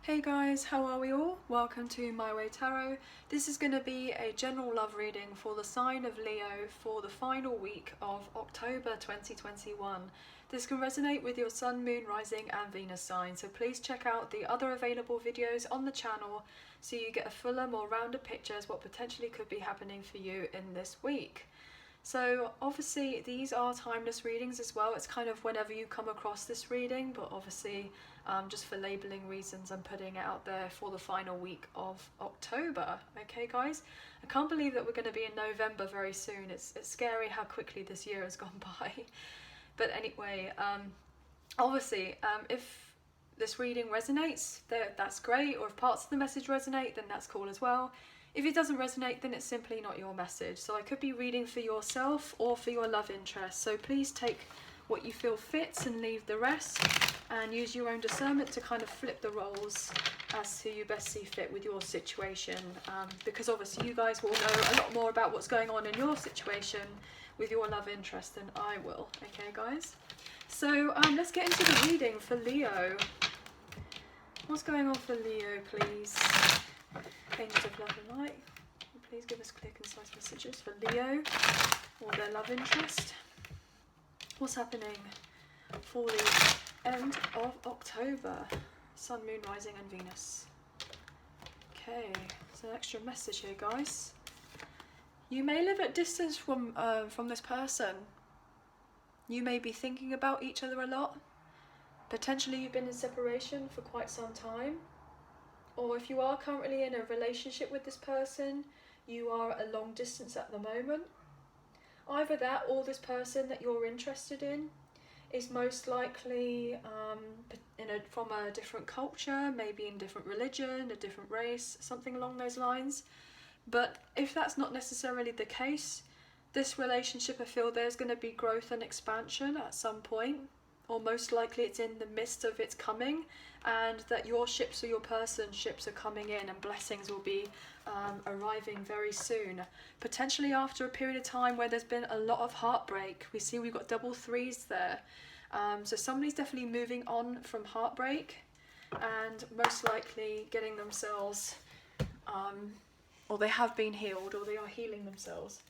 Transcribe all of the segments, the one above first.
Hey guys, how are we all? Welcome to My Way Tarot. This is going to be a general love reading for the sign of Leo for the final week of October 2021. This can resonate with your Sun, Moon, Rising and Venus sign, so please check out the other available videos on the channel so you get a fuller, more rounded picture as what potentially could be happening for you in this week. So obviously these are timeless readings as well. It's kind of whenever you come across this reading, but obviously just for labeling reasons I'm putting it out there for the final week of October. Okay guys, I can't believe that we're going to be in November very soon. It's scary how quickly this year has gone by. But anyway, obviously if this reading resonates, that's great, or if parts of the message resonate, then that's cool as well. If it doesn't resonate, then it's simply not your message. So I could be reading for yourself or for your love interest. So please take what you feel fits and leave the rest, and use your own discernment to kind of flip the roles as to you best see fit with your situation. Because obviously you guys will know a lot more about what's going on in your situation with your love interest than I will. Okay guys? So let's get into the reading for Leo. What's going on for Leo, please? Angels of love and light, please give us clear, concise messages for Leo or their love interest. What's happening for the end of October? Sun, Moon, Rising and Venus. Okay, so an extra message here, guys. You may live at distance from this person. You may be thinking about each other a lot. Potentially you've been in separation for quite some time. Or if you are currently in a relationship with this person, you are at a long distance at the moment. Either that or this person that you're interested in is most likely from a different culture, maybe in different religion, a different race, something along those lines. But if that's not necessarily the case, this relationship, I feel there's going to be growth and expansion at some point, or most likely it's in the midst of its coming, and that your ships or your person's ships are coming in and blessings will be arriving very soon. Potentially after a period of time where there's been a lot of heartbreak. We see we've got double threes there. So somebody's definitely moving on from heartbreak and most likely getting themselves, or they have been healed, or they are healing themselves.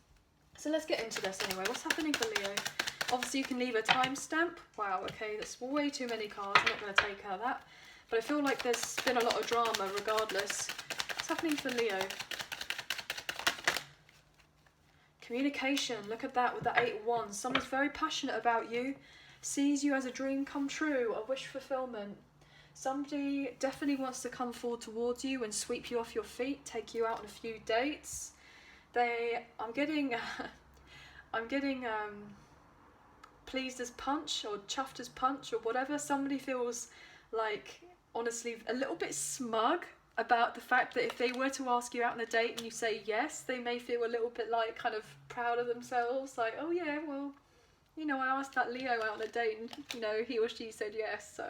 So let's get into this anyway. What's happening for Leo? Obviously you can leave a timestamp. Wow, okay, that's way too many cards. I'm not going to take that. But I feel like there's been a lot of drama regardless. What's happening for Leo? Communication, look at that with the 8 of Wands. Someone's very passionate about you, sees you as a dream come true, a wish fulfillment. Somebody definitely wants to come forward towards you and sweep you off your feet, take you out on a few dates. I'm getting pleased as punch or chuffed as punch or whatever. Somebody feels like, honestly, a little bit smug about the fact that if they were to ask you out on a date and you say yes, they may feel a little bit like kind of proud of themselves, like, oh yeah, well, you know, I asked that Leo out on a date and, you know, he or she said yes. So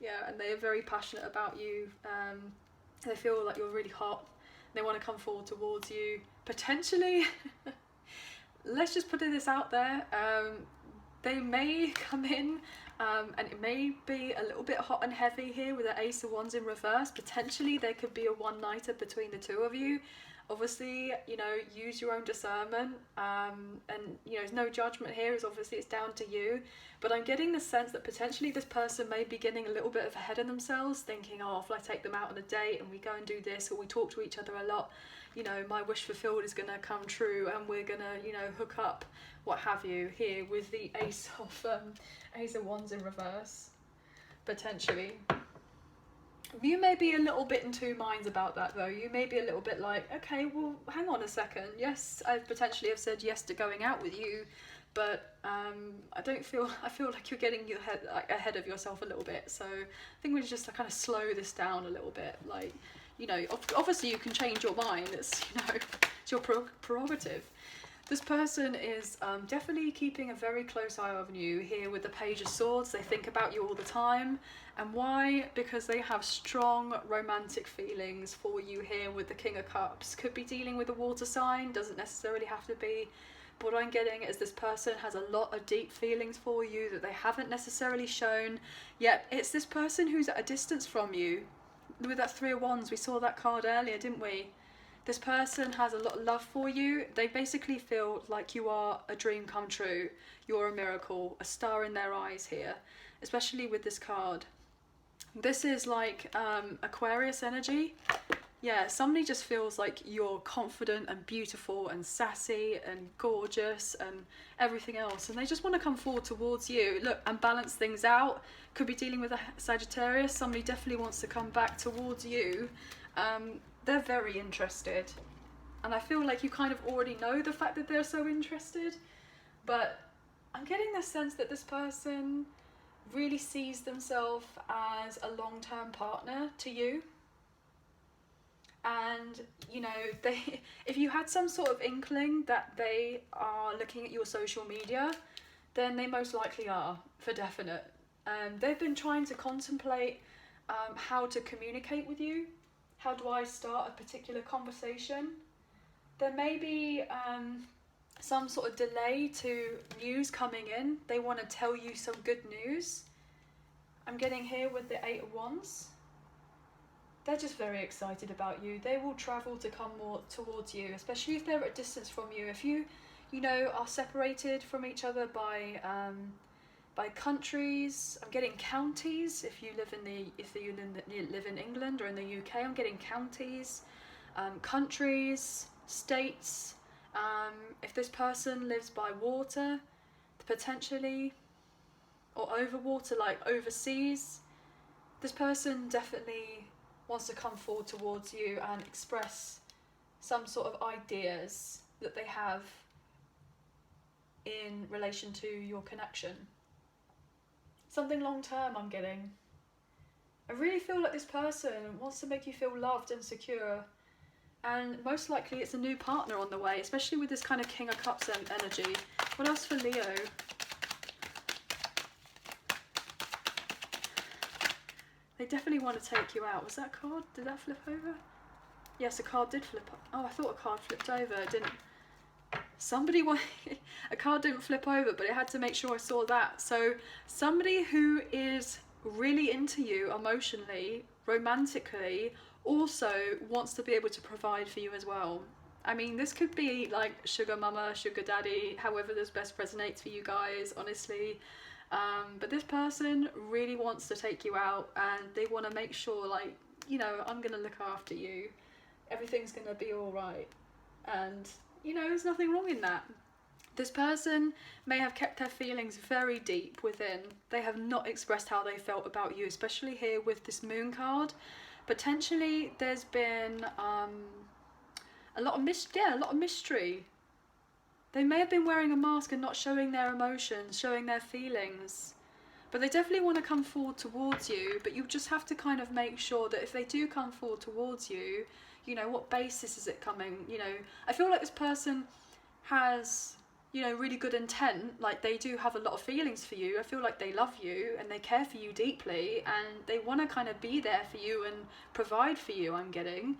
yeah, and they are very passionate about you. They feel like you're really hot. They want to come forward towards you. Potentially, let's just put this out there, they may come in and it may be a little bit hot and heavy here with the Ace of Wands in reverse. Potentially there could be a one-nighter between the two of you. Obviously, you know, use your own discernment, and you know, there's no judgment here, as obviously it's down to you. But I'm getting the sense that potentially this person may be getting a little bit of ahead of themselves, thinking, oh, if I take them out on a date and we go and do this, or we talk to each other a lot, you know, my wish fulfilled is going to come true and we're going to, you know, hook up, what have you, here with the Ace of Wands in reverse, potentially. You may be a little bit in two minds about that though. You may be a little bit like, okay, well, hang on a second. Yes, I potentially have said yes to going out with you, but I feel like you're getting your head ahead of yourself a little bit. So I think we just kind of slow this down a little bit. Like, you know, obviously you can change your mind. It's, you know, it's your prerogative. This person is definitely keeping a very close eye on you here with the Page of Swords. They think about you all the time. And why? Because they have strong romantic feelings for you here with the King of Cups. Could be dealing with a water sign, doesn't necessarily have to be. But what I'm getting is this person has a lot of deep feelings for you that they haven't necessarily shown, yet it's this person who's at a distance from you. with that Three of Wands, we saw that card earlier, didn't we? This person has a lot of love for you. They basically feel like you are a dream come true. You're a miracle, a star in their eyes here, especially with this card. This is like Aquarius energy. Yeah, somebody just feels like you're confident and beautiful and sassy and gorgeous and everything else, and they just want to come forward towards you, look, and balance things out. Could be dealing with a Sagittarius. Somebody definitely wants to come back towards you. They're very interested, and I feel like you kind of already know the fact that they're so interested, but I'm getting the sense that this person really sees themselves as a long-term partner to you. And you know, they, if you had some sort of inkling that they are looking at your social media, then they most likely are, for definite. They've been trying to contemplate how to communicate with you. How do I start a particular conversation? There may be some sort of delay to news coming in. They want to tell you some good news. I'm getting here with the Eight of Wands. They're just very excited about you. They will travel to come more towards you, especially if they're at a distance from you. If you know, are separated from each other by countries. I'm getting counties. If you live in England or in the UK, I'm getting counties, countries, states. If this person lives by water, potentially, or over water, like overseas, this person definitely wants to come forward towards you and express some sort of ideas that they have in relation to your connection. Something long term, I'm getting. I really feel like this person wants to make you feel loved and secure, and most likely it's a new partner on the way, especially with this kind of King of Cups energy. What else for Leo? They definitely want to take you out. Was that a card? Did that flip over? Yes, a card did flip. Oh, I thought a card flipped over. It didn't. Somebody a card didn't flip over, but it had to make sure I saw that. So somebody who is really into you emotionally, romantically, also wants to be able to provide for you as well. I mean, this could be like sugar mama, sugar daddy, however this best resonates for you guys, honestly. But this person really wants to take you out, and they want to make sure, like, you know, I'm going to look after you. Everything's going to be all right. And, you know, there's nothing wrong in that. This person may have kept their feelings very deep within. They have not expressed how they felt about you, especially here with this Moon card. Potentially there's been a lot of mystery. They may have been wearing a mask and not showing their emotions, showing their feelings. But they definitely want to come forward towards you, but you just have to kind of make sure that if they do come forward towards you, you know, what basis is it coming? You know, I feel like this person has, you know, really good intent. Like, they do have a lot of feelings for you. I feel like they love you and they care for you deeply, and they want to kind of be there for you and provide for you, I'm getting.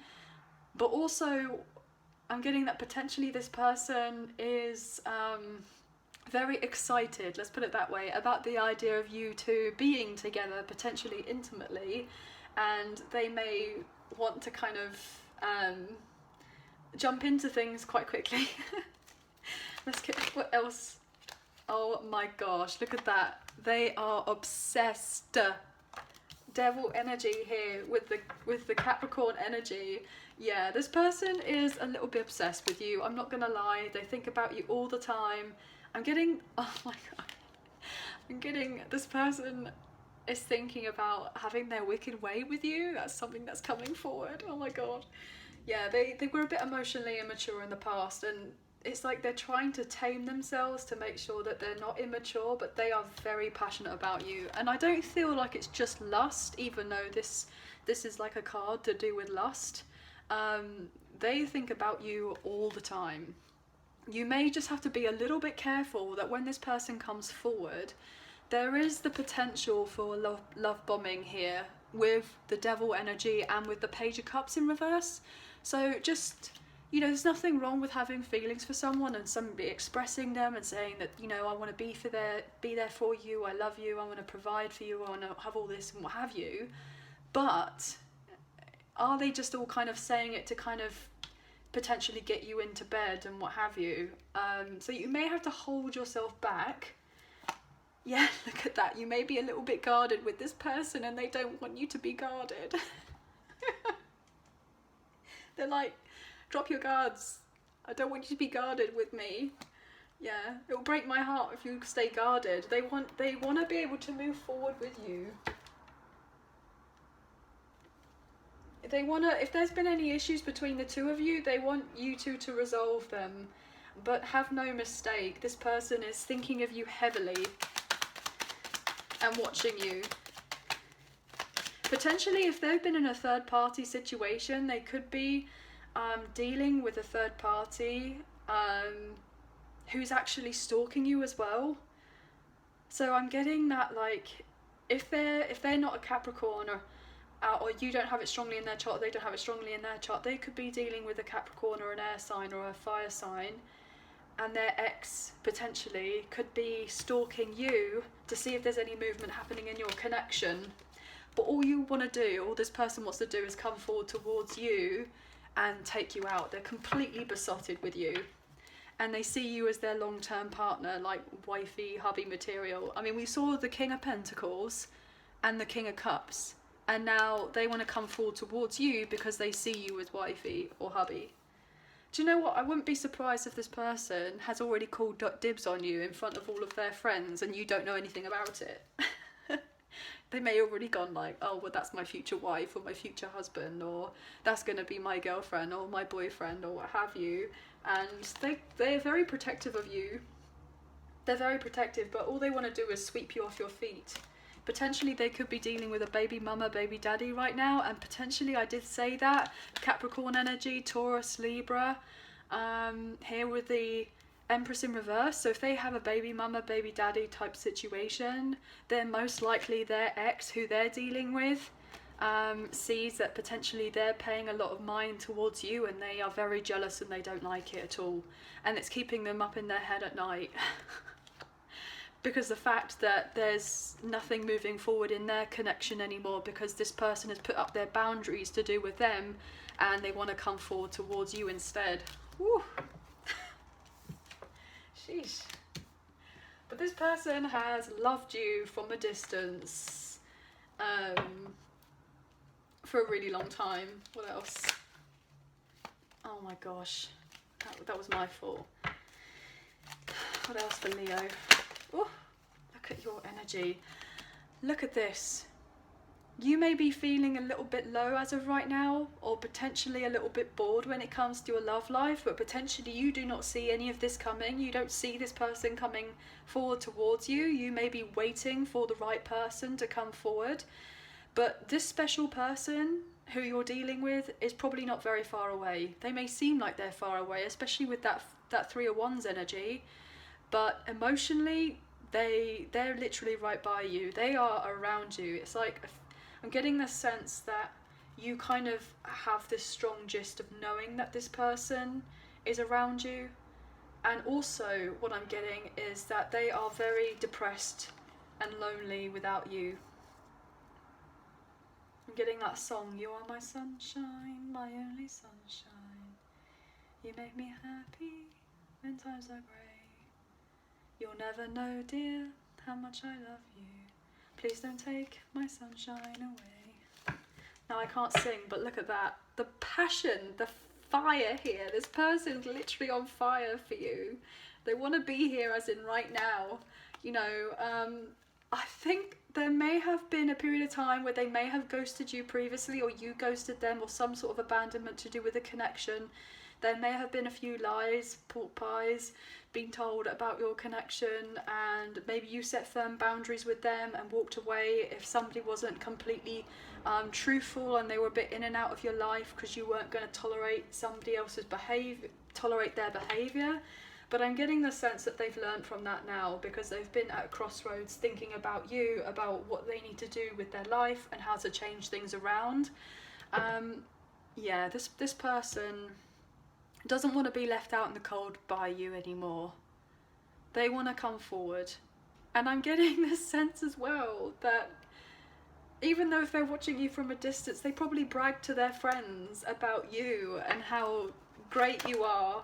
But also, I'm getting that potentially this person is very excited, let's put it that way, about the idea of you two being together, potentially intimately, and they may want to kind of jump into things quite quickly. Let's get, what else? Oh my gosh, look at that. They are obsessed. Devil energy here with the Capricorn energy. Yeah, this person is a little bit obsessed with you. I'm not gonna lie. They think about you all the time. I'm getting, oh my god. I'm getting, this person is thinking about having their wicked way with you. That's something that's coming forward. Oh my god. Yeah, they were a bit emotionally immature in the past, and it's like they're trying to tame themselves to make sure that they're not immature, but they are very passionate about you. And I don't feel like it's just lust, even though this is like a card to do with lust. They think about you all the time. You may just have to be a little bit careful that when this person comes forward, there is the potential for love bombing here with the Devil energy and with the Page of Cups in reverse. So just, you know, there's nothing wrong with having feelings for someone and somebody expressing them and saying that, you know, I want to be there for you, I love you, I want to provide for you, I want to have all this and what have you. But are they just all kind of saying it to kind of potentially get you into bed and what have you? So you may have to hold yourself back. Yeah, look at that. You may be a little bit guarded with this person and they don't want you to be guarded. They're like, drop your guards. I don't want you to be guarded with me. Yeah, it'll break my heart if you stay guarded. They want to be able to move forward with you. They want to, if there's been any issues between the two of you, they want you two to resolve them. But have no mistake, this person is thinking of you heavily and watching you. Potentially, if they've been in a third party situation, they could be dealing with a third party who's actually stalking you as well. So I'm getting that, like, if they're not a Capricorn or you don't have it strongly in their chart, they don't have it strongly in their chart, they could be dealing with a Capricorn or an air sign or a fire sign, and their ex potentially could be stalking you to see if there's any movement happening in your connection. But all you want to do, all this person wants to do, is come forward towards you and take you out. They're completely besotted with you. And they see you as their long-term partner, like wifey, hubby material. I mean, we saw the King of Pentacles and the King of Cups. And now they want to come forward towards you because they see you as wifey or hubby. Do you know what? I wouldn't be surprised if this person has already called dibs on you in front of all of their friends and you don't know anything about it. They may have already gone like, oh, well, that's my future wife or my future husband, or that's going to be my girlfriend or my boyfriend or what have you. And they're very protective of you. They're very protective, but all they want to do is sweep you off your feet. Potentially they could be dealing with a baby mama, baby daddy right now, and potentially, I did say that, Capricorn energy, Taurus, Libra, here with the Empress in reverse. So if they have a baby mama, baby daddy type situation, then most likely their ex, who they're dealing with, sees that potentially they're paying a lot of mind towards you and they are very jealous and they don't like it at all. And it's keeping them up in their head at night. Because the fact that there's nothing moving forward in their connection anymore because this person has put up their boundaries to do with them and they want to come forward towards you instead. Woo. Sheesh. But this person has loved you from a distance for a really long time. What else? Oh my gosh, that was my fault. What else for Leo? Oh, look at your energy. Look at this. You may be feeling a little bit low as of right now, or potentially a little bit bored when it comes to your love life, but potentially you do not see any of this coming. You don't see this person coming forward towards you. You may be waiting for the right person to come forward, but this special person who you're dealing with is probably not very far away. They may seem like they're far away, especially with that Three of Wands energy, but emotionally they're literally right by you. They are around you. It's like I'm getting the sense that you kind of have this strong gist of knowing that this person is around you. And also what I'm getting is that they are very depressed and lonely without you. I'm getting that song, you are my sunshine, my only sunshine. You make me happy when times are grey. You'll never know, dear, how much I love you. Please don't take my sunshine away. Now I can't sing, but look at that. The passion, the fire here. This person's literally on fire for you. They want to be here as in right now. You know, I think there may have been a period of time where they may have ghosted you previously, or you ghosted them, or some sort of abandonment to do with a connection. There may have been a few lies, pork pies, being told about your connection, and maybe you set firm boundaries with them and walked away if somebody wasn't completely truthful and they were a bit in and out of your life because you weren't going to tolerate somebody else's behaviour, tolerate their behaviour. But I'm getting the sense that they've learned from that now, because they've been at a crossroads thinking about you, about what they need to do with their life and how to change things around. Yeah, this person doesn't want to be left out in the cold by you anymore. They want to come forward. And I'm getting this sense as well that even though if they're watching you from a distance, they probably brag to their friends about you and how great you are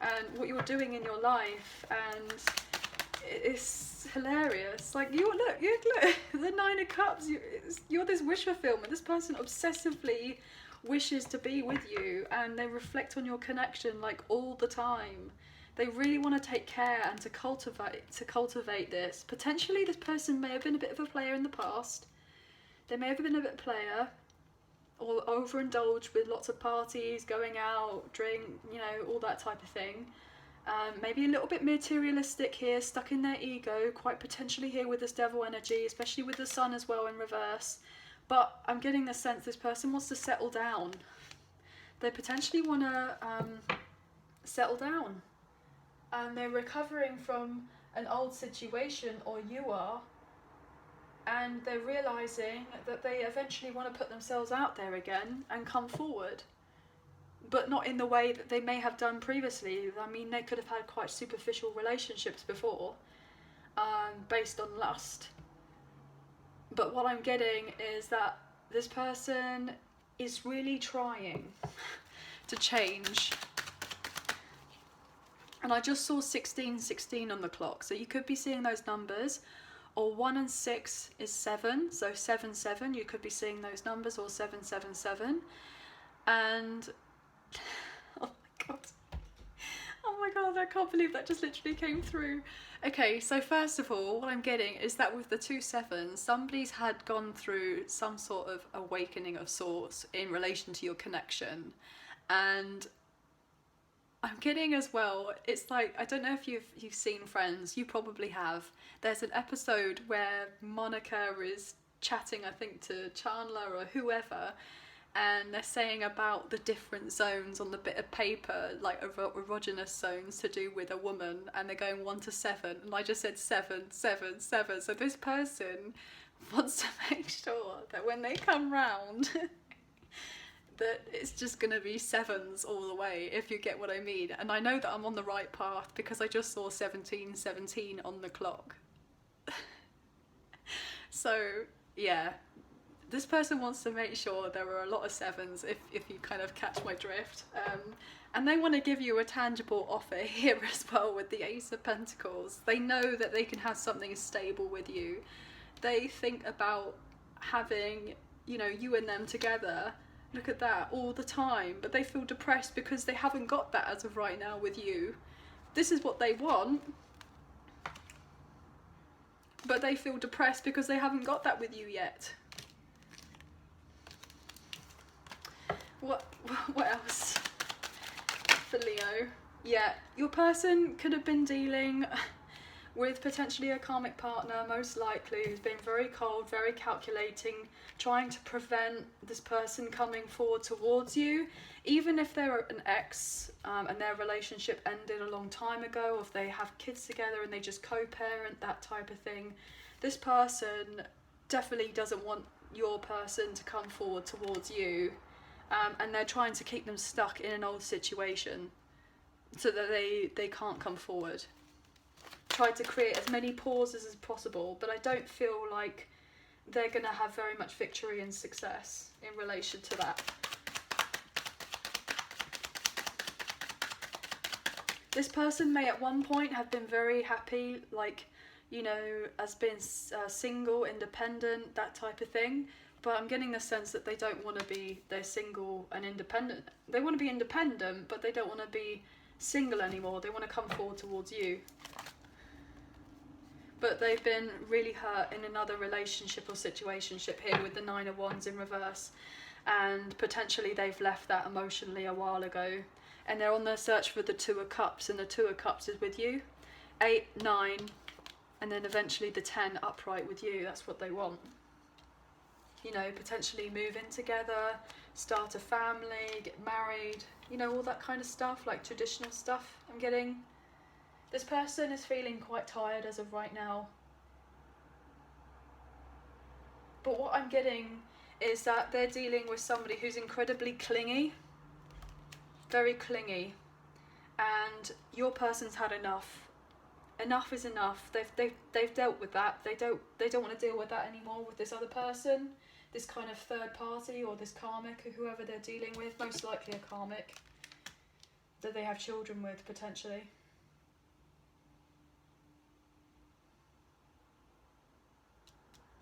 and what you're doing in your life, and it's hilarious. Like, you look, the Nine of Cups, you're this wish fulfillment. This person obsessively wishes to be with you, and they reflect on your connection like all the time. They really want to take care and to cultivate this. Potentially this person may have been a bit of a player in the past. They may have been a bit of a player, or overindulged with lots of parties, going out, drink, you know, all that type of thing. Maybe a little bit materialistic here, stuck in their ego, quite potentially here with this devil energy, especially with the sun as well in reverse. But I'm getting the sense this person wants to settle down. They potentially want to settle down. And they're recovering from an old situation, or you are, and they're realising that they eventually want to put themselves out there again and come forward. But not in the way that they may have done previously. I mean, they could have had quite superficial relationships before, based on lust. But what I'm getting is that this person is really trying to change. And I just saw 1616 on the clock, so you could be seeing those numbers. Or 1 and 6 is 7, so 77, you could be seeing those numbers, or 777. And oh my god, I can't believe that just literally came through. Okay, so first of all, what I'm getting is that with the 2 7s, somebody's had gone through some sort of awakening of sorts in relation to your connection. And I'm getting as well, it's like, I don't know if you've seen Friends, you probably have. There's an episode where Monica is chatting, I think, to Chandler or whoever, and they're saying about the different zones on the bit of paper, like erogenous zones to do with a woman, and they're going 1 to 7, and I just said 7, 7, 7. So this person wants to make sure that when they come round, that it's just going to be 7s all the way, if you get what I mean. And I know that I'm on the right path because I just saw 1717 on the clock. So, yeah. This person wants to make sure there are a lot of 7s, if you kind of catch my drift. And they want to give you a tangible offer here as well with the Ace of Pentacles. They know that they can have something stable with you. They think about having, you know, you and them together, look at that, all the time. But they feel depressed because they haven't got that as of right now with you. This is what they want. But they feel depressed because they haven't got that with you yet. What else for Leo? Yeah, your person could have been dealing with potentially a karmic partner, most likely, who's been very cold, very calculating, trying to prevent this person coming forward towards you, even if they're an ex and their relationship ended a long time ago, or if they have kids together and they just co-parent, that type of thing. This person definitely doesn't want your person to come forward towards you. And they're trying to keep them stuck in an old situation so that they can't come forward. Try to create as many pauses as possible, but I don't feel like they're going to have very much victory and success in relation to that. This person may at one point have been very happy, like, you know, as being single, independent, that type of thing. But I'm getting the sense that they don't want to be, they're single and independent. They want to be independent, but they don't want to be single anymore. They want to come forward towards you. But they've been really hurt in another relationship or situationship here with the 9 of Wands in reverse. And potentially they've left that emotionally a while ago. And they're on their search for the 2 of Cups, and the 2 of Cups is with you. 8, 9, and then eventually the 10 upright with you. That's what they want. You know, potentially move in together, start a family, get married, you know, all that kind of stuff, like traditional stuff I'm getting. This person is feeling quite tired as of right now. But what I'm getting is that they're dealing with somebody who's incredibly clingy, very clingy, and your person's had enough. Enough is enough. They've dealt with that. They don't want to deal with that anymore with this other person. this kind of third party or this karmic or whoever they're dealing with, most likely a karmic that they have children with potentially.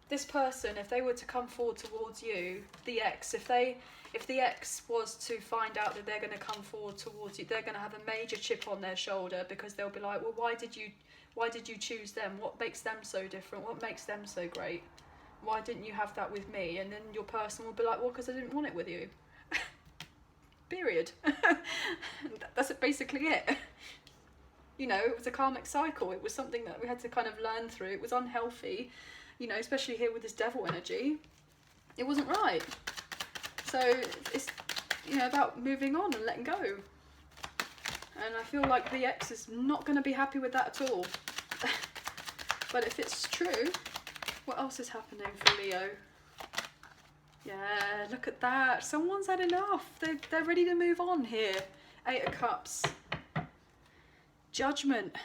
This person, if they were to come forward towards you, the ex, if the ex was to find out that they're going to come forward towards you, they're going to have a major chip on their shoulder, because they'll be like, well, why did you choose them? What makes them so different? What makes them so great? Why didn't you have that with me? And then your person will be like, well, because I didn't want it with you. Period. That's basically it. You know, it was a karmic cycle. It was something that we had to kind of learn through. It was unhealthy, you know, especially here with this devil energy. It wasn't right. So it's, you know, about moving on and letting go. And I feel like the ex is not going to be happy with that at all. But if it's true, what else is happening for Leo? Yeah, look at that. Someone's had enough. They're ready to move on here. 8 of Cups. Judgment.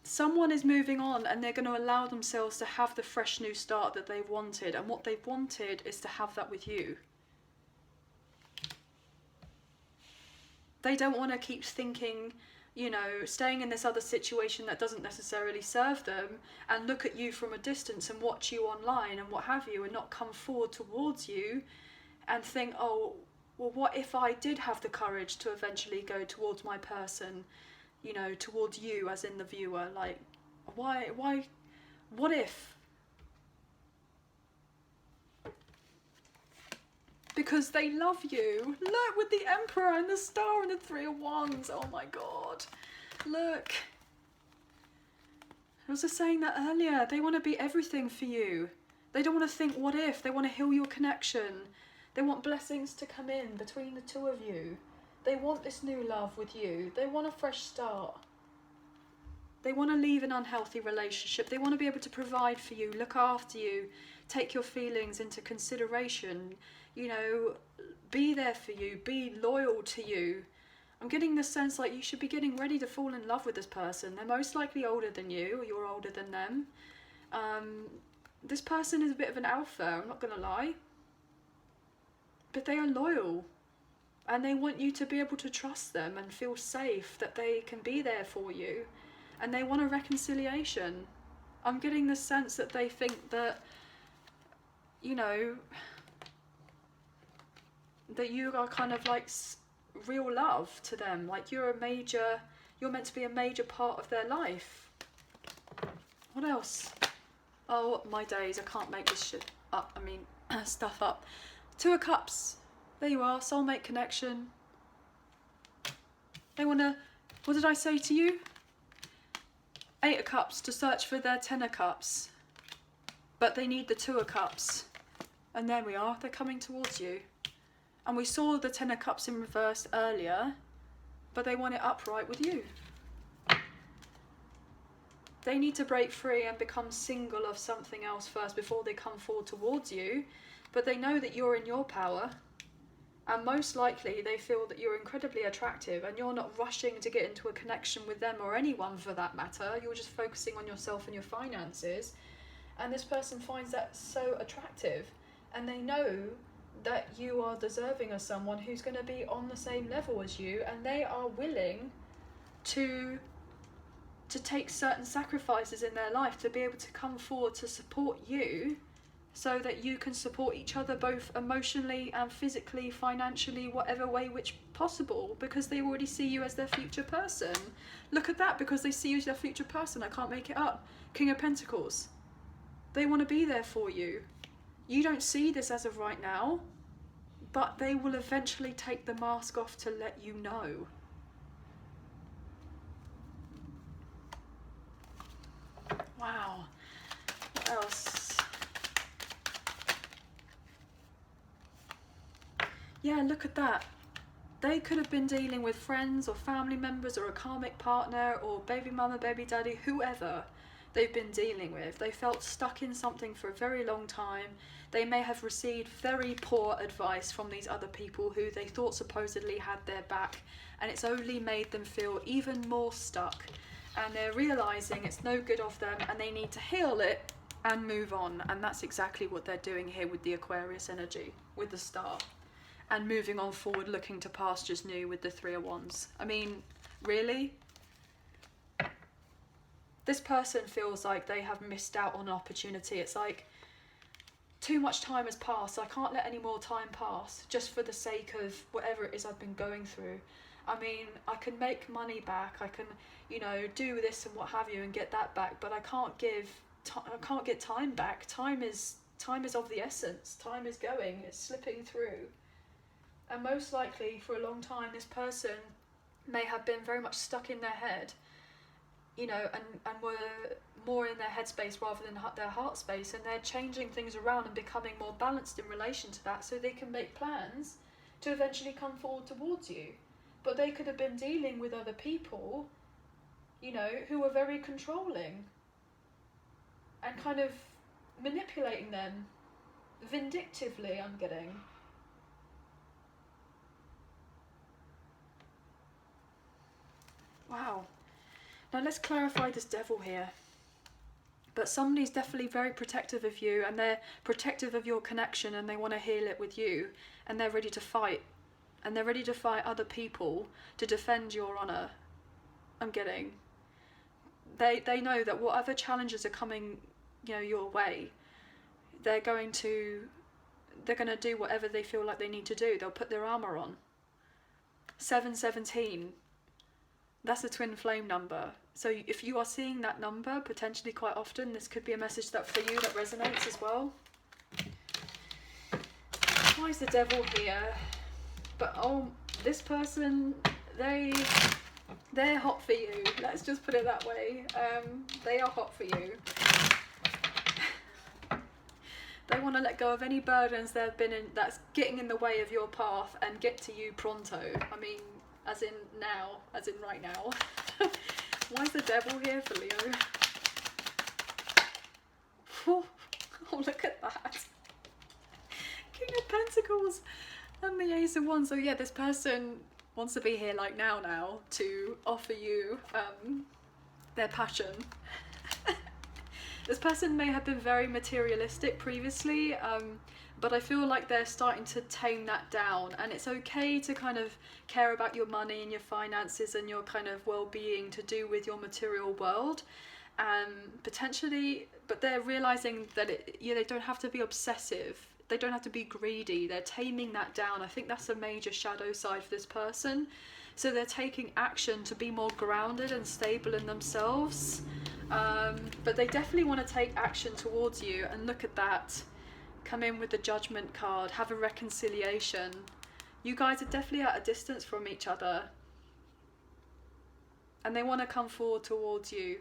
Someone is moving on, and they're going to allow themselves to have the fresh new start that they've wanted. And what they've wanted is to have that with you. They don't want to keep thinking, you know, staying in this other situation that doesn't necessarily serve them, and look at you from a distance and watch you online and what have you, and not come forward towards you and think, oh, well, what if I did have the courage to eventually go towards my person, you know, towards you as in the viewer? Like, why, what if? Because they love you. Look, with the Emperor and the Star and the 3 of Wands. Oh my God. Look. I was just saying that earlier. They want to be everything for you. They don't want to think, what if? They want to heal your connection. They want blessings to come in between the two of you. They want this new love with you. They want a fresh start. They want to leave an unhealthy relationship. They want to be able to provide for you, look after you, take your feelings into consideration. You know, be there for you, be loyal to you. I'm getting the sense like you should be getting ready to fall in love with this person. They're most likely older than you, or you're older than them. This person is a bit of an alpha, I'm not going to lie. But they are loyal. And they want you to be able to trust them and feel safe that they can be there for you. And they want a reconciliation. I'm getting the sense that they think that, you know, that you are kind of like real love to them. Like you're meant to be a major part of their life. What else? Oh, my days, I can't make this shit up. I mean, stuff up. 2 of Cups. There you are, soulmate connection. They want to, what did I say to you? 8 of Cups to search for their 10 of Cups. But they need the 2 of Cups. And there we are, they're coming towards you. And we saw the 10 of Cups in reverse earlier, but they want it upright with you. They need to break free and become single of something else first before they come forward towards you. But they know that you're in your power. And most likely they feel that you're incredibly attractive and you're not rushing to get into a connection with them or anyone for that matter. You're just focusing on yourself and your finances. And this person finds that so attractive. And they know that you are deserving of someone who's going to be on the same level as you, and they are willing to take certain sacrifices in their life to be able to come forward to support you, so that you can support each other both emotionally and physically, financially, whatever way which possible, because they already see you as their future person. Look at that, because they see you as their future person. I can't make it up. King of Pentacles. They want to be there for you. You don't see this as of right now, but they will eventually take the mask off to let you know. Wow. What else? Yeah, look at that. They could have been dealing with friends or family members or a karmic partner or baby mama, baby daddy, whoever they've been dealing with. They felt stuck in something for a very long time. They may have received very poor advice from these other people who they thought supposedly had their back, and it's only made them feel even more stuck. And they're realising it's no good of them and they need to heal it and move on. And that's exactly what they're doing here with the Aquarius energy, with the Star. And moving on forward, looking to pastures new with the Three of Wands. I mean, really? This person feels like they have missed out on an opportunity. It's like, too much time has passed. I can't let any more time pass just for the sake of whatever it is I've been going through. I mean, I can make money back. I can, you know, do this and what have you and get that back. But I can't get time back. Time is of the essence. Time is going. It's slipping through. And most likely, for a long time, this person may have been very much stuck in their head, you know, and were more in their headspace rather than their heart space, and they're changing things around and becoming more balanced in relation to that, so they can make plans to eventually come forward towards you. But they could have been dealing with other people, you know, who were very controlling and kind of manipulating them vindictively, I'm getting. Wow. Now let's clarify this Devil here. But somebody's definitely very protective of you, and they're protective of your connection, and they want to heal it with you, and they're ready to fight. And they're ready to fight other people to defend your honour. I'm getting. They know that whatever challenges are coming, you know, your way, they're going to do whatever they feel like they need to do. They'll put their armour on. 717. That's a twin flame number. So if you are seeing that number potentially quite often, this could be a message that for you that resonates as well. Why is the Devil here? But oh, this person, they're hot for you. Let's just put it that way. They are hot for you. They want to let go of any burdens they've been in that's getting in the way of your path and get to you pronto. I mean, as in now, as in right now. Why is the Devil here for Leo? Oh, look at that. King of Pentacles and the Ace of Wands. So yeah, this person wants to be here like now to offer you their passion. This person may have been very materialistic previously, but I feel like they're starting to tame that down, and it's okay to kind of care about your money and your finances and your kind of well-being to do with your material world, potentially, but they're realizing that they don't have to be obsessive, they don't have to be greedy, they're taming that down. I think that's a major shadow side for this person, so they're taking action to be more grounded and stable in themselves, but they definitely want to take action towards you. And look at that, come in with the Judgment card, have a reconciliation. You guys are definitely at a distance from each other, and they want to come forward towards you.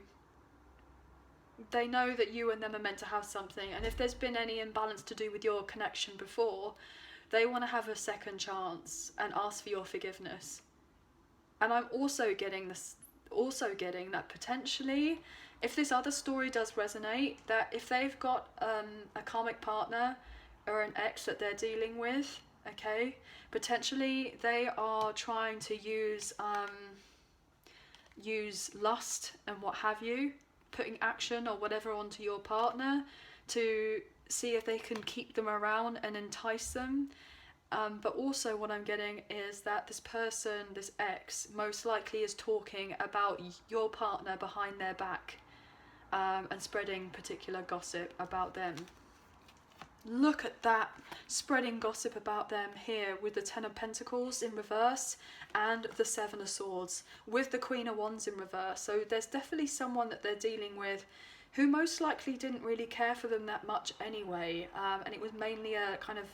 They know that you and them are meant to have something, and if there's been any imbalance to do with your connection before, they want to have a second chance and ask for your forgiveness. And I'm also getting that potentially, if this other story does resonate, that if they've got a karmic partner or an ex that they're dealing with, okay, potentially they are trying to use lust and what have you, putting action or whatever onto your partner to see if they can keep them around and entice them. But also what I'm getting is that this person, this ex, most likely is talking about your partner behind their back, and spreading particular gossip about them. Look at that, spreading gossip about them here with the Ten of Pentacles in reverse and the Seven of Swords with the Queen of Wands in reverse. So there's definitely someone that they're dealing with who most likely didn't really care for them that much anyway, and it was mainly a kind of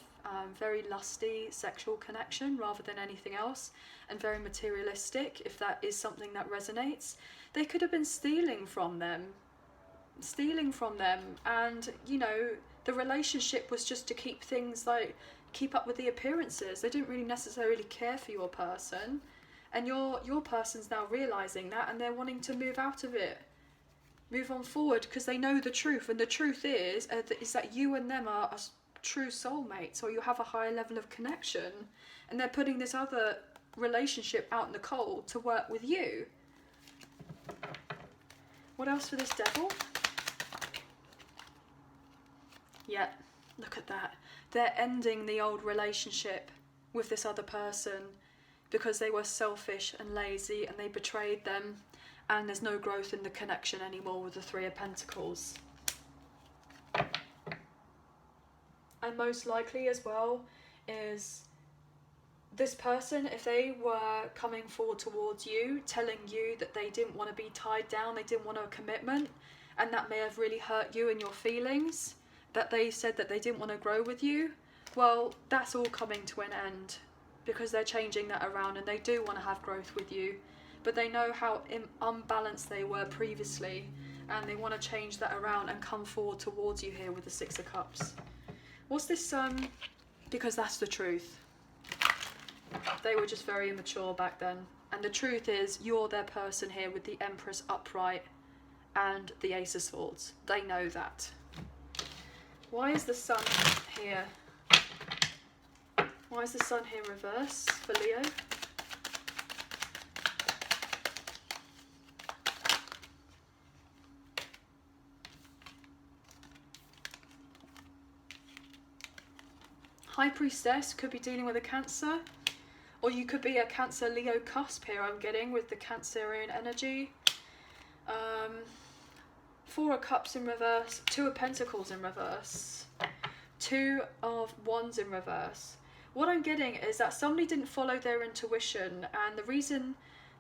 very lusty sexual connection rather than anything else, and very materialistic, if that is something that resonates. They could have been stealing from them, and you know, the relationship was just to keep things like, keep up with the appearances. They didn't really necessarily care for your person, and your person's now realizing that, and they're wanting to move out of it, move on forward, because they know the truth, and the truth is that you and them are true soulmates, or you have a higher level of connection, and they're putting this other relationship out in the cold to work with you. What else for this Devil? Yeah, look at that. They're ending the old relationship with this other person because they were selfish and lazy and they betrayed them, and there's no growth in the connection anymore with the Three of Pentacles. And most likely as well is this person, if they were coming forward towards you, telling you that they didn't want to be tied down, they didn't want a commitment, and that may have really hurt you and your feelings, that they said that they didn't want to grow with you, well, that's all coming to an end because they're changing that around and they do want to have growth with you, but they know how unbalanced they were previously and they want to change that around and come forward towards you here with the Six of Cups. What's this? Because that's the truth. They were just very immature back then. And the truth is, you're their person here with the Empress upright and the Ace of Swords. They know that. Why is the Sun here? Why is the Sun here reverse for Leo? High Priestess could be dealing with a Cancer. Or you could be a Cancer-Leo cusp here, I'm getting, with the Cancerian energy. Four of Cups in reverse, Two of Pentacles in reverse, Two of Wands in reverse. What I'm getting is that somebody didn't follow their intuition, and the reason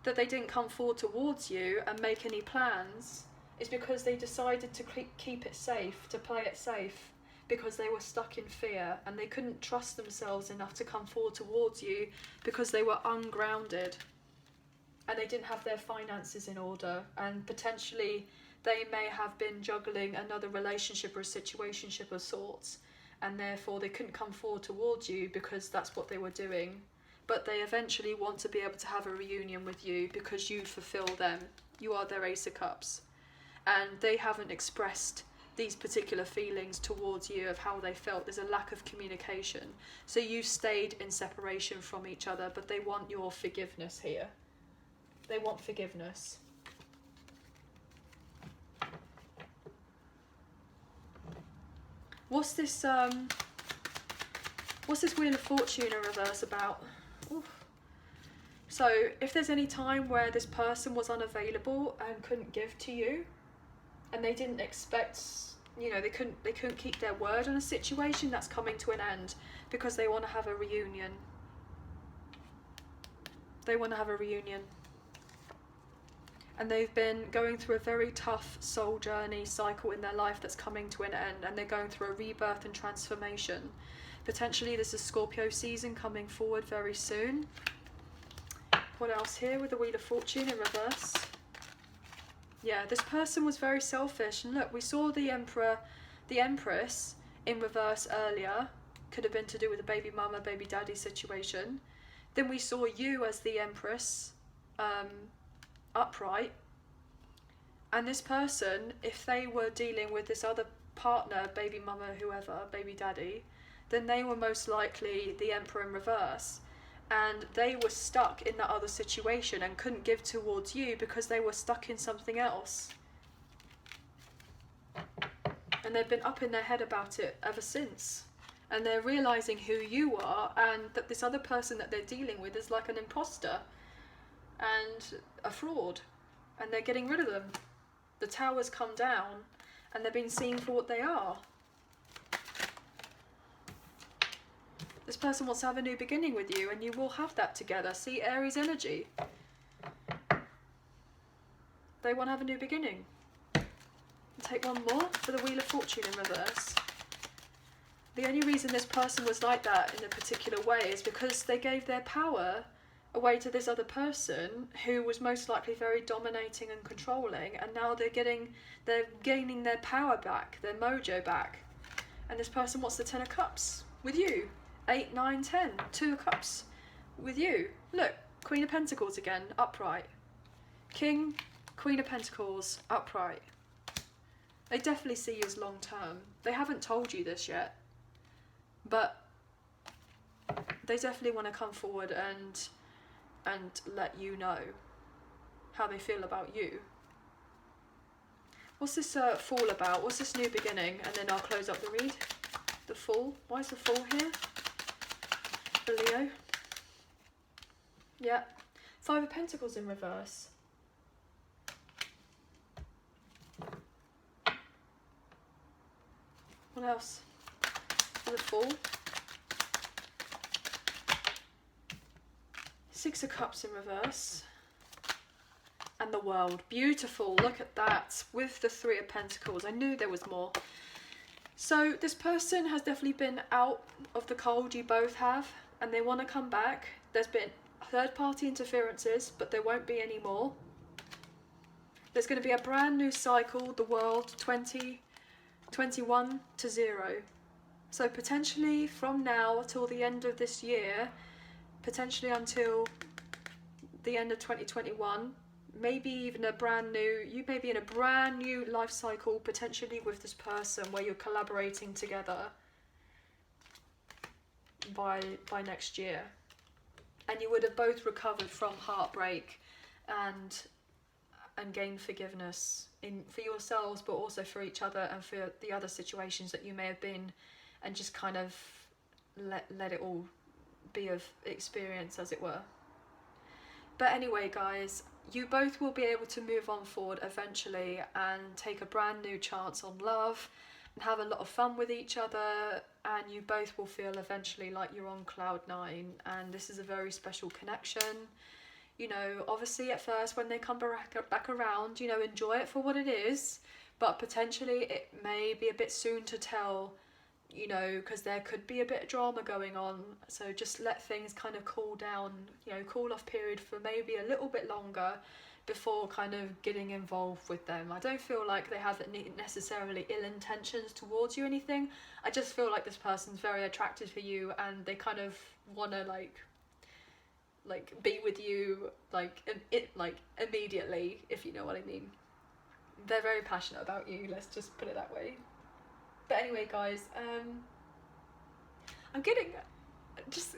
that they didn't come forward towards you and make any plans is because they decided to keep it safe, to play it safe, because they were stuck in fear and they couldn't trust themselves enough to come forward towards you because they were ungrounded and they didn't have their finances in order, and potentially they may have been juggling another relationship or a situationship of sorts, and therefore they couldn't come forward towards you because that's what they were doing. But they eventually want to be able to have a reunion with you because you fulfill them. You are their Ace of Cups, and they haven't expressed these particular feelings towards you of how they felt. There's a lack of communication, so you stayed in separation from each other, but they want your forgiveness here. They want forgiveness. What's this Wheel of Fortune in reverse about? Oof. So if there's any time where this person was unavailable and couldn't give to you, and they didn't expect, you know, they couldn't keep their word on a situation, that's coming to an end because they want to have a reunion. They want to have a reunion. And they've been going through a very tough soul journey cycle in their life that's coming to an end, and they're going through a rebirth and transformation. Potentially there's a Scorpio season coming forward very soon. What else here with the Wheel of Fortune in reverse? Yeah, this person was very selfish, and look, we saw the Empress in reverse earlier. Could have been to do with a baby mama, baby daddy situation. Then we saw you as the Empress upright, and this person, if they were dealing with this other partner, baby mama, whoever, baby daddy, then they were most likely the Emperor in reverse, and they were stuck in that other situation and couldn't give towards you because they were stuck in something else, and they've been up in their head about it ever since, and they're realizing who you are and that this other person that they're dealing with is like an imposter and a fraud, and they're getting rid of them. The tower's come down and they're being seen for what they are. This person wants to have a new beginning with you, and you will have that together. See, Aries energy. They want to have a new beginning. Take one more for the Wheel of Fortune in reverse. The only reason this person was like that in a particular way is because they gave their power away to this other person who was most likely very dominating and controlling, and now they're gaining their power back, their mojo back. And this person wants the Ten of Cups with you. 8, 9, 10. Two of Cups with you. Look, Queen of Pentacles again, upright. King, Queen of Pentacles, upright. They definitely see you as long term. They haven't told you this yet, but they definitely want to come forward and let you know how they feel about you. What's this Fool about? What's this new beginning? And then I'll close up the read. The Fool. Why is the Fool here? For Leo. Yeah. 5 of Pentacles in reverse. What else? For the Fool. 6 of Cups in reverse. And the World. Beautiful. Look at that. With the 3 of Pentacles. I knew there was more. So this person has definitely been out of the cold. You both have. And they want to come back. There's been third-party interferences, but there won't be any more. There's going to be a brand new cycle. The World. 2021 to 0. So potentially from now till the end of this year, potentially until the end of 2021, maybe even you may be in a brand new life cycle potentially with this person where you're collaborating together by next year. And you would have both recovered from heartbreak and gained forgiveness for yourselves, but also for each other and for the other situations that you may have been, and just kind of let it all be of experience, as it were. But anyway, guys, you both will be able to move on forward eventually and take a brand new chance on love and have a lot of fun with each other, and you both will feel eventually like you're on cloud 9, and this is a very special connection. You know, obviously at first when they come back around, you know, enjoy it for what it is, but potentially it may be a bit soon to tell, you know, because there could be a bit of drama going on. So just let things kind of cool down, you know, cool off period for maybe a little bit longer before kind of getting involved with them. I don't feel like they have necessarily ill intentions towards you or anything. I just feel like this person's very attracted to you and they kind of want to like be with you like immediately, if you know what I mean. They're very passionate about you, let's just put it that way. But anyway, guys, I'm getting just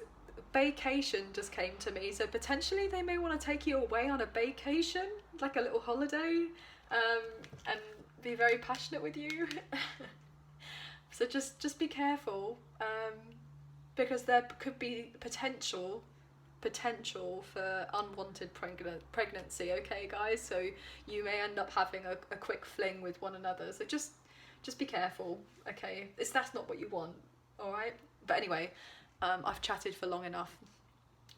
vacation just came to me, so potentially they may want to take you away on a vacation, like a little holiday, and be very passionate with you. So just be careful, because there could be potential for unwanted pregnancy, okay guys? So you may end up having a quick fling with one another, so just be careful, okay? That's not what you want, all right? But anyway, I've chatted for long enough.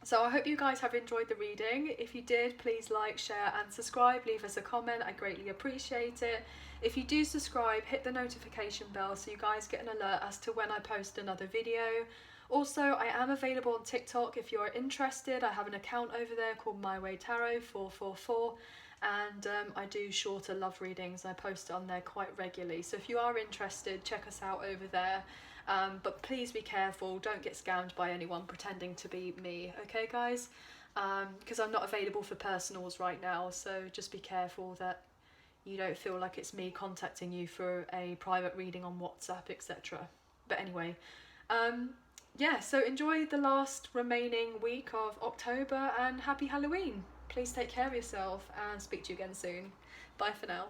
So I hope you guys have enjoyed the reading. If you did, please like, share and subscribe. Leave us a comment, I greatly appreciate it. If you do subscribe, hit the notification bell so you guys get an alert as to when I post another video. Also, I am available on TikTok if you're interested. I have an account over there called My Way Tarot 444. And I do shorter love readings. I post on there quite regularly, so if you are interested, check us out over there. But please be careful, don't get scammed by anyone pretending to be me, okay guys? Because I'm not available for personals right now, so just be careful that you don't feel like it's me contacting you for a private reading on WhatsApp, etc. But anyway, yeah, so enjoy the last remaining week of October and happy Halloween. Please take care of yourself and speak to you again soon. Bye for now.